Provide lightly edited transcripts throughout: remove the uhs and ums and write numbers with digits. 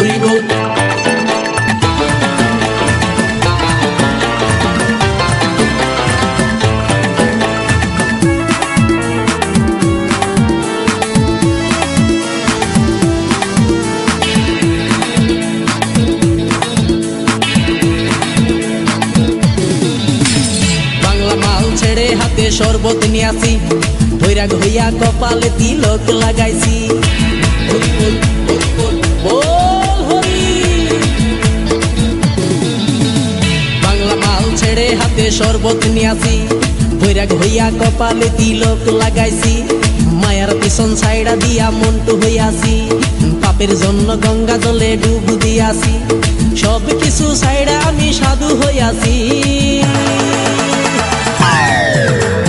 হরি বল। বাংলা মাল ছেড়ে হাতে শরবত নিয়ে আসি, বৈরাগ হইয়া কপালে তিলক লাগাইছি। হরি বল হরি বল বল হরি। বাংলা মাল ছেড়ে হাতে শরবত নিয়ে আসি, বৈরাগ হইয়া কপালে তিলক লাগাইছি। মায়ার পিছন ছাইড়া দিয়া মন্টু হইয়াছি, পাপের জন্য গঙ্গা জলে ডুব দিয়াছি। সব কিছু ছাইড়া আমি সাধু হইয়াছি।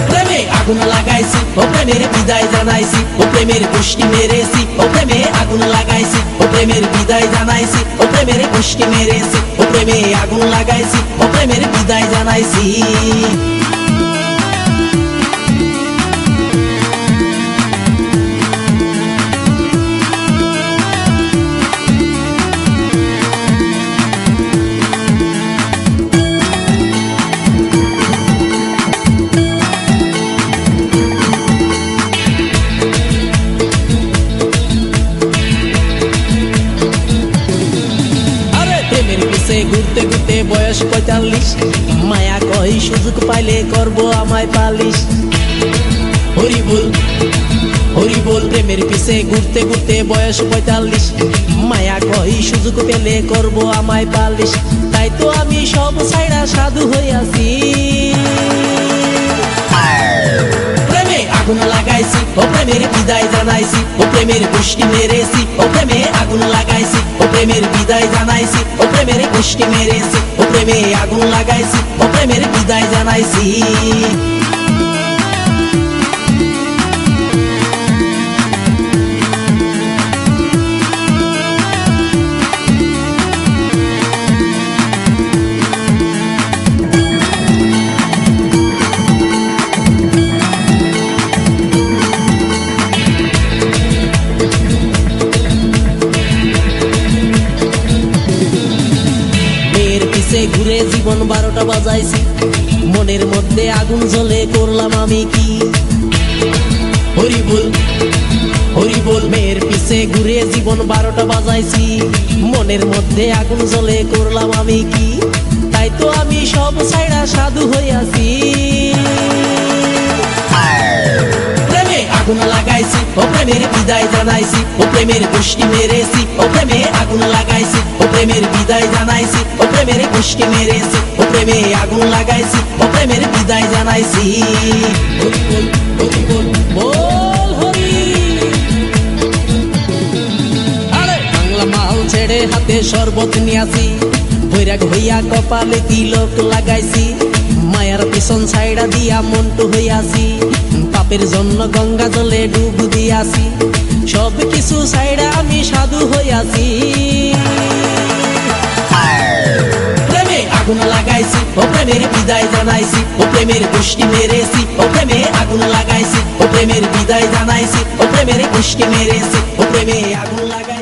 প্রেমে আগুন লাগাইছি, ও প্রেমের বিদায় জানাইছি, ও প্রেমের গোষ্ঠী মেরেছি, ও প্রেমে আগুন লাগাইছি, ও প্রেমের বিদায় জানাইছি, ও প্রেমের গোষ্ঠী মেরেছি, ও প্রেমে আগুন লাগাইছি, ও প্রেমের বিদায় জানাইছি। ঘুরতে ঘুরতে বয়স ৪৫, মায়া কই সুযোগ পাইলে করব আমায় পালিশ। হরি বল হরি বল। প্রেমের পিছে ঘুরতে ঘুরতে বয়স ৪৫, মায়া কই সুযোগ পেলে করব আমায় পালিশ। তাই তো আমি সব ছাইড়া সাধু হইয়াছি। প্রেমে আগুন লাগাইছি, ও প্রেমের বিদায় জানাইছি, ও প্রেমের গোষ্ঠী মেরেছি, ও প্রেমে আগুন লাগাইছি, ও প্রেমের বিদায় জানাইছি, ও প্রেমের গোষ্ঠী মেরেছি, ও প্রেমে আগুন লাগাইছি, ও প্রেমের বিদায় জানাইছি। ঘুরে জীবন ১২টা বাজাইছি, মনের মধ্যে আগুন জ্বলে করলাম আমি কি। হরি বল হরি বল। মেয়ের পিছে ঘুরে জীবন ১২টা বাজাইছি, মনের মধ্যে আগুন জ্বলে করলাম আমি কি। তাই তো আমি সব ছাইড়া সাধু হইয়াছি। প্রেমে আগুন লাগাইছি, ও প্রেমের বিদায় জানাইছি, ও প্রেমের গোষ্ঠী মেরেছি, ও প্রেমে আগুন লাগাইছি, ও প্রেমের বিদায় জানাইছি, ও প্রেমের গোষ্ঠী মেরেছি, ও প্রেমে আগুন লাগাইছি, ও প্রেমের বিদায় জানাইছি। হরি বল হরি বল বল হরি। আরে বাংলা মাল ছেড়ে হাতে শরবত নিয়াছি, বৈরাগ হইয়া কপালে তিলক লাগাইছি। মায়ার পিছন ছাইড়া দিয়া মন্টু হইয়াছি, পাপের জন্য গঙ্গা জলে ডুব দিয়াছি। সব কিছু ছাইড়া আমি সাধু হইয়াছি। প্রেমে আগুন লাগাইছি, ও প্রেমের বিদায় জানাইছি, ও প্রেমের গোষ্ঠী মেরেছি, ও প্রেমে আগুন লাগাইছি, ও প্রেমের বিদায় জানাইছি, ও প্রেমের গোষ্ঠী মেরেছি, ও প্রেমে আগুন লাগাইছি।